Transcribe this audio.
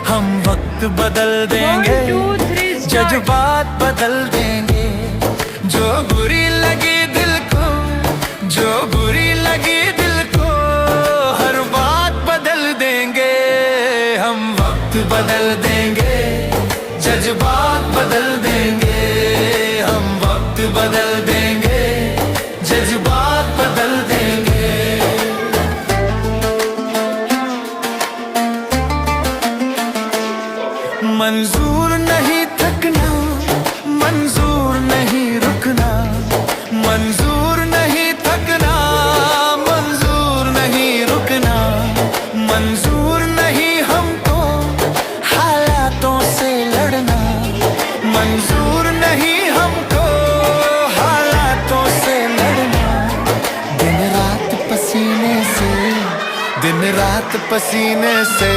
हम वक्त बदल देंगे, जज्बात बदल देंगे। जो बुरी लगी दिल को, जो बुरी लगी दिल को, हर बात बदल देंगे। हम वक्त बदल देंगे, जज्बात बदल देंगे। हम वक्त बदल देंगे, जज्बात बदल देंगे। मंजूर नहीं थकना, मंजूर नहीं रुकना, मंजूर नहीं थकना, मंजूर नहीं रुकना, मंजूर नहीं हमको हालातों से लड़ना, मंजूर नहीं हमको हालातों से लड़ना। दिन रात पसीने से, दिन रात पसीने से